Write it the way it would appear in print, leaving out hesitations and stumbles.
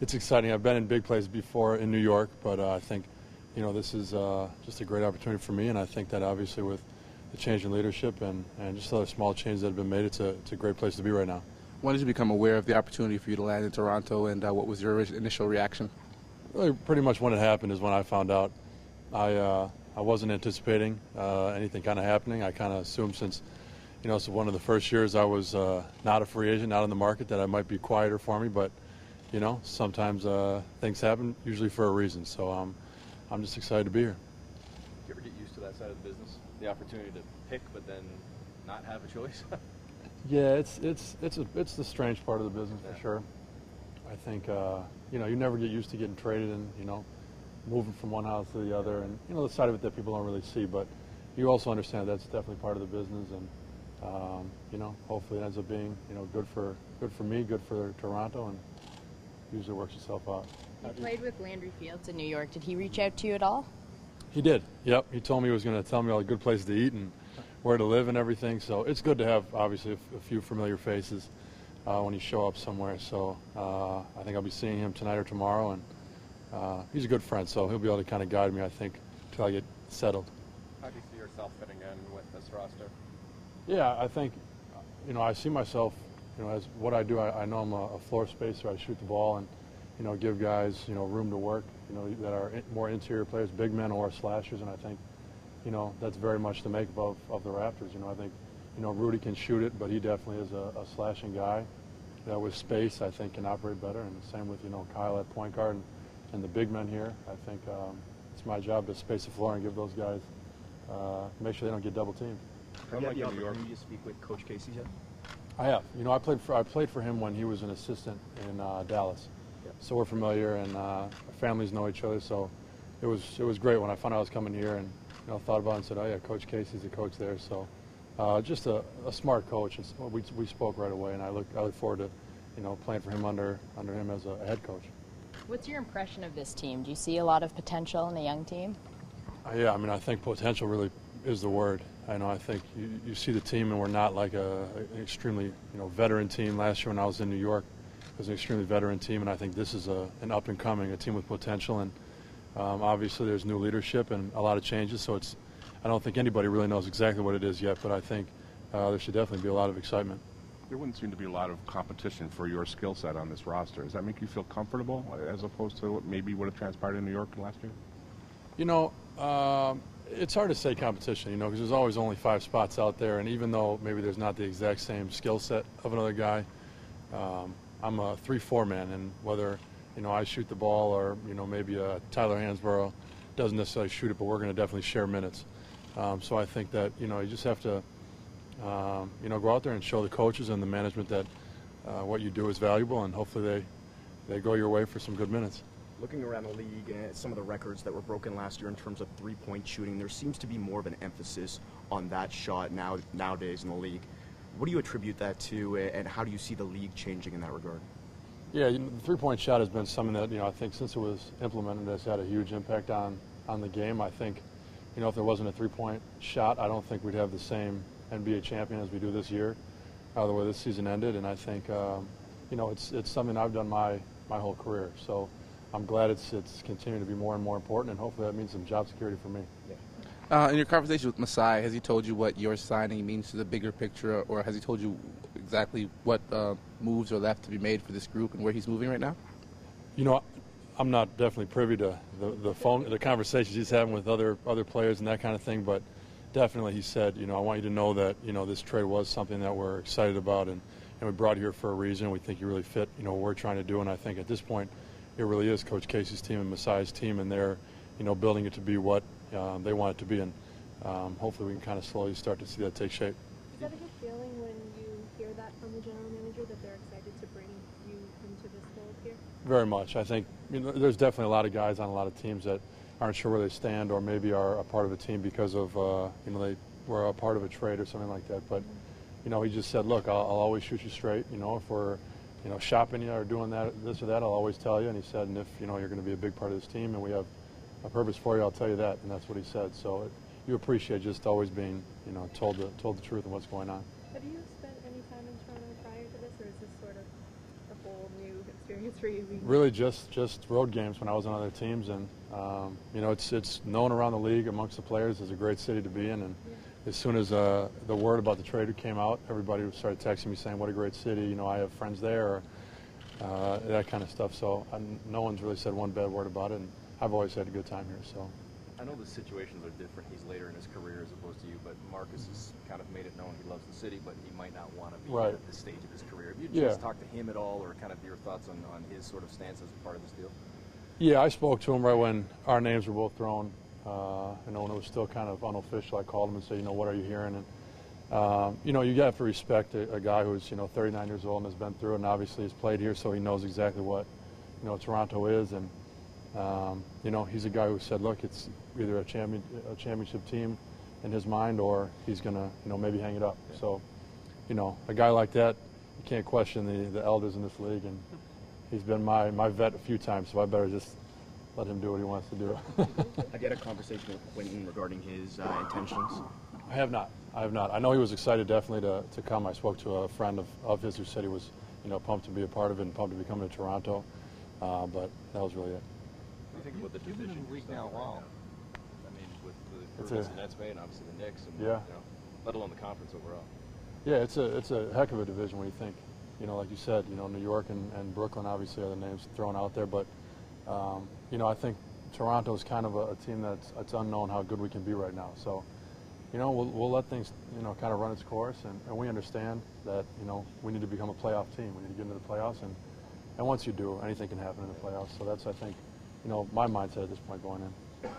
it's exciting. I've been in big places before in New York, but I think, this is just a great opportunity for me, and I think that obviously with the change in leadership and just other small changes that have been made, it's a great place to be right now. When did you become aware of the opportunity for you to land in Toronto, and what was your initial reaction? Really, pretty much when it happened is when I found out. I wasn't anticipating anything kind of happening. I kind of assumed since, so one of the first years I was not a free agent, not on the market, that I might be quieter for me, but, sometimes things happen, usually for a reason. So I'm just excited to be here. Do you ever get used to that side of the business? The opportunity to pick, but then not have a choice? Yeah, it's the strange part of the business for sure. I think you never get used to getting traded and moving from one house to the other, and the side of it that people don't really see. But you also understand that's definitely part of the business, and hopefully it ends up being good for me, good for Toronto, and usually works itself out. You played with Landry Fields in New York. Did he reach out to you at all? He did. Yep. He told me he was going to tell me all the good places to eat and where to live and everything. So it's good to have obviously a few familiar faces when you show up somewhere. So I think I'll be seeing him tonight or tomorrow, and he's a good friend, so he'll be able to kind of guide me, I think, until I get settled. How do you see yourself fitting in with this roster? Yeah, I think, I see myself, as what I do. I know I'm a floor spacer. I shoot the ball and, give guys, room to work, that are more interior players, big men or slashers, and I think, that's very much the makeup of the Raptors. I think, Rudy can shoot it, but he definitely is a slashing guy that with space, I think, can operate better, and the same with, Kyle at point guard and the big men here. I think it's my job to space the floor and give those guys, make sure they don't get double teamed. Have you had the opportunity to speak with Coach Casey yet? I have. I played for him when he was an assistant in Dallas, so we're familiar, and our families know each other. So it was great when I found out I was coming here, and thought about it and said, oh yeah, Coach Casey's the coach there. So just a smart coach. We spoke right away, and I look forward to playing for him under him as a head coach. What's your impression of this team? Do you see a lot of potential in the young team? Yeah, I think potential really is the word. I think you see the team, and we're not like an extremely veteran team. Last year when I was in New York, it was an extremely veteran team, and I think this is an up and coming, a team with potential. And obviously there's new leadership and a lot of changes, so I don't think anybody really knows exactly what it is yet, but I think there should definitely be a lot of excitement. There wouldn't seem to be a lot of competition for your skill set on this roster. Does that make you feel comfortable as opposed to what maybe would have transpired in New York last year? It's hard to say competition, because there's always only 5 spots out there, and even though maybe there's not the exact same skill set of another guy, I'm a 3-4 man, and whether I shoot the ball or maybe Tyler Hansbrough doesn't necessarily shoot it, but we're going to definitely share minutes. So I think that you just have to go out there and show the coaches and the management that what you do is valuable, and hopefully they go your way for some good minutes. Looking around the league and some of the records that were broken last year in terms of three-point shooting, there seems to be more of an emphasis on that shot nowadays in the league. What do you attribute that to, and how do you see the league changing in that regard? Yeah, the three-point shot has been something that I think since it was implemented has had a huge impact on the game. I think if there wasn't a three-point shot, I don't think we'd have the same NBA champion as we do this year, the way this season ended. And I think it's something I've done my whole career. So I'm glad it's continuing to be more and more important, and hopefully that means some job security for me. In your conversation with Masai, has he told you what your signing means to the bigger picture, or has he told you exactly what moves are left to be made for this group and where he's moving right now? I'm not definitely privy to the conversations he's having with other players and that kind of thing, but definitely he said, I want you to know that this trade was something that we're excited about, and we brought you here for a reason. We think you really fit what we're trying to do, and I think at this point it really is Coach Casey's team and Masai's team, and they're building it to be what they want it to be, and hopefully we can kind of slowly start to see that take shape. Is that a good feeling when you hear that from the general manager, that they're excited to bring you into this fold here? Very much. I think there's definitely a lot of guys on a lot of teams that aren't sure where they stand, or maybe are a part of a team because of they were a part of a trade or something like that. But he just said, look, I'll always shoot you straight. If we're shopping you or doing this or that, I'll always tell you. And he said, and if you're going to be a big part of this team and we have a purpose for you, I'll tell you that. And that's what he said. So you appreciate just always being told the truth and what's going on. Have you spent any time in Toronto prior to this, or is this sort of a whole new experience targets for you? Really, just road games when I was on other teams, and you know, it's known around the league amongst the players. It's a great city to be in, and as soon as the word about the trade came out, everybody started texting me saying, "What a great city! You know, I have friends there," or that kind of stuff. So no one's really said one bad word about it, and I've always had a good time here. So. I know the situations are different. He's later in his career as opposed to you, but Marcus has kind of made it known he loves the city, but he might not want to be Right. at this stage of his career. Have you Yeah. just talked to him at all, or kind of your thoughts on his sort of stance as a part of this deal? Yeah, I spoke to him right when our names were both thrown. You know, when it was still kind of unofficial, I called him and said, you know, what are you hearing? And you know, you have to respect a guy who's 39 years old and has been through it, and obviously has played here, so he knows exactly what Toronto is. And you know, he's a guy who said, look, it's either a championship team in his mind, or he's gonna maybe hang it up. Yeah. So, you know, a guy like that, you can't question the elders in this league, and he's been my vet a few times, so I better just let him do what he wants to do. Have you had a conversation with Quentin regarding his intentions? I have not. I know he was excited definitely to come. I spoke to a friend of his who said he was pumped to be a part of it and pumped to be coming to Toronto, but that was really it. What do you think about the You've been division in the league you're now a stuck in while. I mean, with the It's improvements a- the Nets made, and obviously the Knicks, and Yeah. let alone the conference overall. Yeah, it's a heck of a division when you think, like you said, New York and Brooklyn obviously are the names thrown out there, but I think Toronto is kind of a team that's unknown how good we can be right now. So, we'll let things kind of run its course, and we understand that we need to become a playoff team. We need to get into the playoffs, and once you do, anything can happen in the playoffs. So that's, I think, my mindset at this point going in.